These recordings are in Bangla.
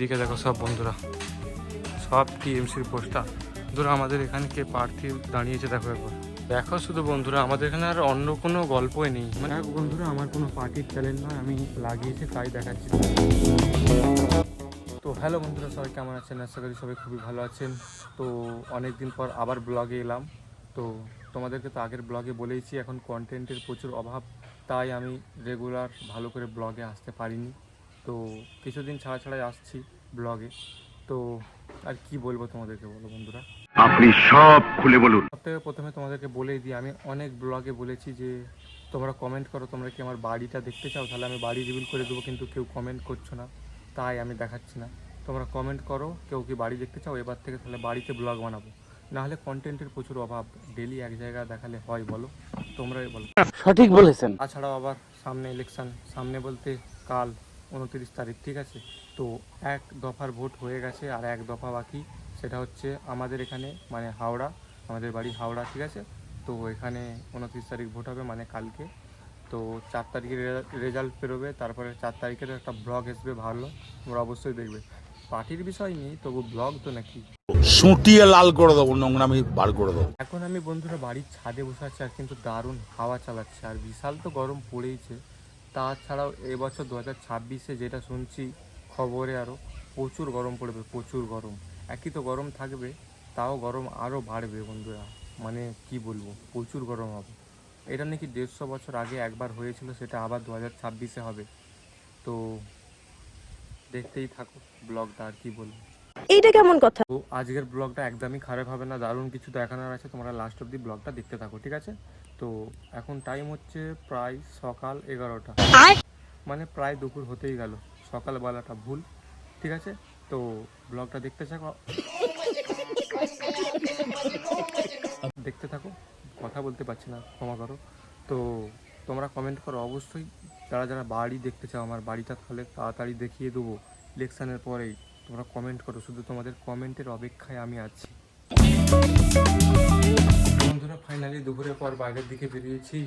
দিকে দেখো সব বন্ধুরা, সব টিএমসির পোস্টার। বন্ধুরা আমাদের এখানে কে প্রার্থী দাঁড়িয়েছে দেখো একবার। দেখো শুধু বন্ধুরা, আমাদের এখানে আর অন্য কোনো গল্পই নেই। মানে বন্ধুরা আমার কোনো পার্টির চ্যানেল নয়, আমি লাগিয়েছি তাই দেখাচ্ছি। তো হ্যালো বন্ধুরা, সবাই কেমন আছেন? আশা করি সবাই খুবই ভালো আছেন। তো অনেক দিন পর আবার ব্লগে এলাম। তো তোমাদেরকে তো আগের ব্লগে বলেইছি এখন কন্টেন্টের প্রচুর অভাব, তাই আমি রেগুলার ভালো করে ব্লগে আসতে পারিনি। তো কিছুদিন ছাড়া ছাড়াই আসছি ব্লগে। তো আর কি বলবো তোমাদেরকে, বলো বন্ধুরা, আপনি সব খুলে বলুন। সবথেকে প্রথমে তোমাদেরকে বলেই দিই, আমি অনেক ব্লগে বলেছি যে তোমরা কমেন্ট করো, তোমরা কি আমার বাড়িটা দেখতে চাও, তাহলে আমি বাড়ি রিভিল করে দেবো, কিন্তু কেউ কমেন্ট করছো না, তাই আমি দেখাচ্ছি না। তোমরা কমেন্ট করো কেউ কি বাড়ি দেখতে চাও, এবার থেকে তাহলে বাড়িতে ব্লগ বানাবো। নাহলে কন্টেন্টের প্রচুর অভাব, ডেলি এক জায়গায় দেখালে হয় বলো? তোমরাই বলো। সঠিক বলেছেন। তাছাড়াও আবার সামনে ইলেকশন, সামনে বলতে কাল 29 তারিখ, ঠিক আছে? তো এক দফার ভোট হয়ে গেছে আর এক দফা বাকি, সেটা হচ্ছে আমাদের এখানে মানে হাওড়া, আমাদের বাড়ি হাওড়া, ঠিক আছে? তো এখানে 29 তারিখ ভোট হবে মানে কালকে। তো 4 তারিখে রেজাল্ট বেরোবে, তারপরে 4 তারিখের একটা ব্লগ আসবে, ভালো, তোমরা অবশ্যই দেখবে। পার্টির বিষয় নেই, তবু ব্লগ তো নাকি। সুটিয়ে লাল করে দেবো, নোংরামি বার করে দেবো। এখন আমি বন্ধুরা বাড়ির ছাদে বসে আছি, আর কিন্তু দারুণ হাওয়া চালাচ্ছে, আর বিশাল তো গরম পড়েইছে। তাছাড়াও এবছর 2026-এ যেটা শুনছি খবরে, আরও প্রচুর গরম পড়বে, প্রচুর গরম। একই তো গরম থাকবে, তাও গরম আরও বাড়বে বন্ধুরা। মানে কি বলবো, প্রচুর গরম হবে। এটা নাকি 150 বছর আগে একবার হয়েছিল, সেটা আবার 2026-এ হবে। তো দেখতেই থাকো ব্লগটা, আর কি বলবো। এইটা কেমন কথা? তো আজকের ব্লগটা একদমই খারাপ হবে না, দারুণ কিছু দেখানোর আছে, তোমরা লাস্ট অব্দি ব্লগটা দেখতে থাকো, ঠিক আছে? তো এখন টাইম হচ্ছে প্রায় সকাল 11টা, মানে প্রায় দুপুর হতেই গেল, সকালবেলাটা ভুল, ঠিক আছে? তো ব্লগটা দেখতে থাকো, দেখতে থাকো। কথা বলতে পারছি না, ক্ষমা করো। তো তোমরা কমেন্ট করো অবশ্যই, যারা যারা বাড়ি দেখতে চাও, আমার বাড়িটা তাহলে তাড়াতাড়ি দেখিয়ে দেবো ইলেকশানের পরেই। তোমরা কমেন্ট করো, শুধু তোমাদের কমেন্টের অপেক্ষায় আমি আছি। বন্ধুরা ফাইনালি দুপুরের পর বাইরের দিকে বেরিয়েছি,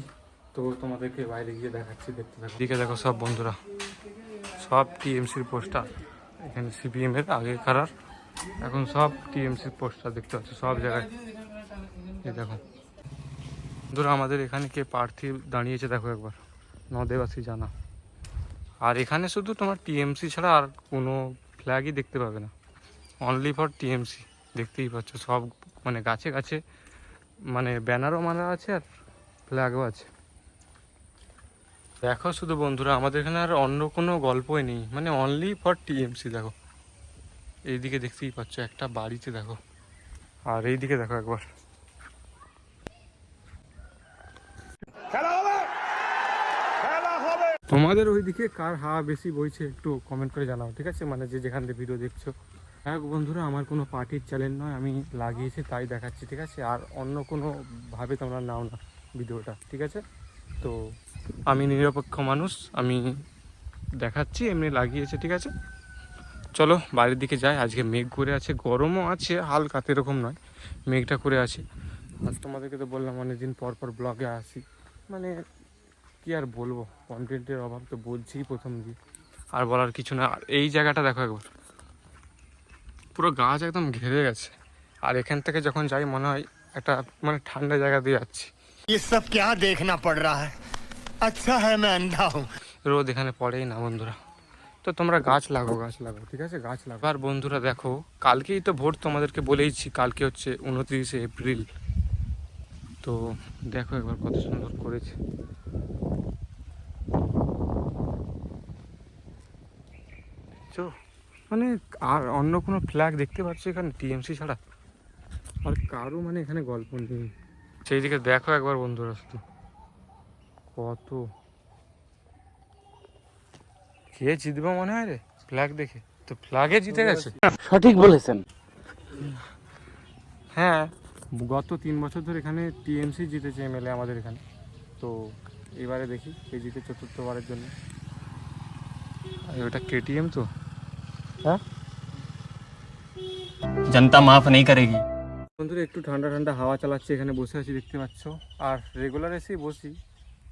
তো তোমাদেরকে বাইরে গিয়ে দেখাচ্ছি, দেখতে থাকো। দিকে দেখো সব বন্ধুরা, সব টিএমসির পোস্টার। এখানে সিপিএমের আগে কারার, এখন সব টিএমসির পোস্টার দেখতে পাচ্ছি সব জায়গায়। এই দেখো বন্ধুরা আমাদের এখানে কে প্রার্থী দাঁড়িয়েছে দেখো একবার, নদেবাসী জানা। আর এখানে শুধু তোমার টিএমসি ছাড়া আর কোনো ফ্ল্যাগই দেখতে পাবে না, অনলি ফর টিএমসি। দেখতেই পাচ্ছ সব, মানে গাছে গাছে মানে ব্যানারও মারা আছে আর ফ্ল্যাগও আছে। দেখো শুধু বন্ধুরা, আমাদের এখানে আর অন্য কোনো গল্পই নেই, মানে অনলি ফর টিএমসি। দেখো এইদিকে দেখতেই পাচ্ছ একটা বাড়িতে দেখো, আর এইদিকে দেখো একবার। তোমাদের ওইদিকে কার হাওয়া বেশি বইছে একটু কমেন্ট করে জানাও, ঠিক আছে? মানে যে যেখান থেকে ভিডিও দেখছো। হ্যাঁ বন্ধুরা আমার কোনো পার্টির চ্যানেল নয়, আমি লাগিয়েছি তাই দেখাচ্ছি, ঠিক আছে? আর অন্য কোনো ভাবে তোমরা নাও না ভিডিওটা, ঠিক আছে? তো আমি নিরপেক্ষ মানুষ, আমি দেখাচ্ছি, এমনি লাগিয়েছে, ঠিক আছে? চলো বাড়ির দিকে যাই। আজকে মেঘ করে আছে, গরমও আছে হালকা, এরকম নয়, মেঘটা করে আছে। আজ তোমাদেরকে তো বললাম অনেকদিন পর পর ব্লগে আসি, মানে কি আর বলবো, কন্টেন্টের অভাব তো বলছি প্রথম দিয়ে, আর বলার কিছু না। আর এই জায়গাটা দেখো একবার, পুরো গাছ একদম ঘেরে গেছে। আর এখান থেকে যখন যাই মনে হয় একটা মানে ঠান্ডা জায়গা দিয়ে যাচ্ছি। ये सब क्या देखना पड़ रहा है? अच्छा है मैं अंधा हूँ। রোদ এখানে পড়েই না বন্ধুরা। তো তোমরা গাছ লাগাও, গাছ লাগাও, ঠিক আছে? গাছ লাগাও। আর বন্ধুরা দেখো, কালকেই তো ভোট, তোমাদেরকে বলেইছি কালকে হচ্ছে 29শে এপ্রিল। তো দেখো একবার কত সুন্দর করেছে। দেখছো, মানে আর অন্য কোনো ফ্ল্যাগ দেখতে পাচ্ছ এখানে টিএমসি ছাড়া? আর কারো মানে এখানে গল্প নেই। সেই দিকে দেখো একবার বন্ধুরা, শুধু কত কে জিতবে মনে হয় রে ফ্ল্যাগ দেখে? তো ফ্ল্যাগে জিতে গেছে। সঠিক বলেছেন। হ্যাঁ, গত 3 বছর ধরে এখানে টিএমসি জিতেছে এমএলএ আমাদের এখানে। তো এবারে দেখি কে জিতে চতুর্থবারের জন্য। আর ওটা কেটিএম তো, হ্যাঁ जनता माफ नहीं करेगी। বন্ধুরা একটু ঠান্ডা ঠান্ডা হাওয়া চালাচ্ছে, এখানে বসে আছি দেখতে পাচ্ছ। আর রেগুলার এসেই বসি,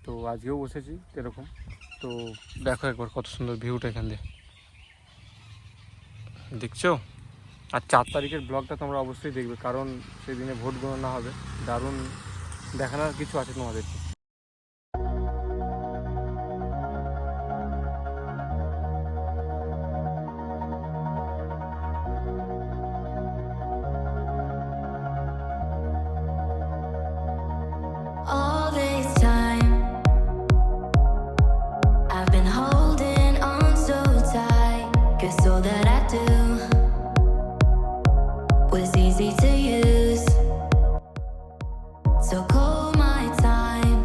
তো আজকেও বসেছি এরকম। তো দেখো একবার কত সুন্দর ভিউটা এখান দিয়ে। দেখছো। আর 4 তারিখের ব্লগটা তোমরা অবশ্যই দেখবে, কারণ সেদিনে ভোট গণনা হবে। দারুণ দেখানোর কিছু আছে তোমাদেরকে। All this time, I've been holding on so tight, 'cause all that I do was easy to use. So call my time.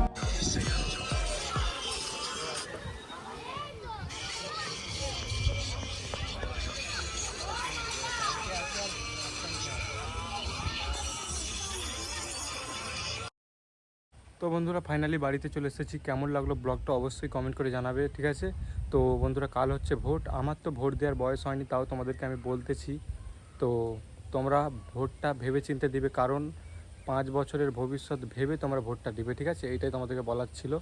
তো বন্ধুরা ফাইনালি বাড়িতে চলে এসেছি। কেমন লাগলো ব্লগটা অবশ্যই কমেন্ট করে জানাবে, ঠিক আছে। তো বন্ধুরা কাল হচ্ছে ভোট। আমার তো ভোট দেওয়ার বয়স হয়নি, তাও তোমাদেরকে আমি বলতেছি। তো তোমরা ভোটটা ভেবে চিন্তে দিবে, কারণ 5 বছরের ভবিষ্যৎ ভেবে তোমরা ভোটটা দিবে, ঠিক আছে। এইটাই তোমাদেরকে বলার ছিল।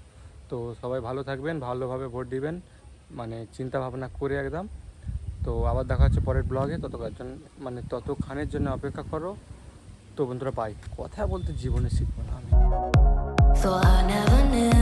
তো সবাই ভালো থাকবেন, ভালোভাবে ভোট দিবেন, মানে চিন্তা ভাবনা করে একদম। তো আবার দেখা হচ্ছে পরের ব্লগে। ততক্ষণের জন্য অপেক্ষা করো। তো বন্ধুরা বাই। কথা বলতে জীবনে শিখবো না আমি। Thought I never knew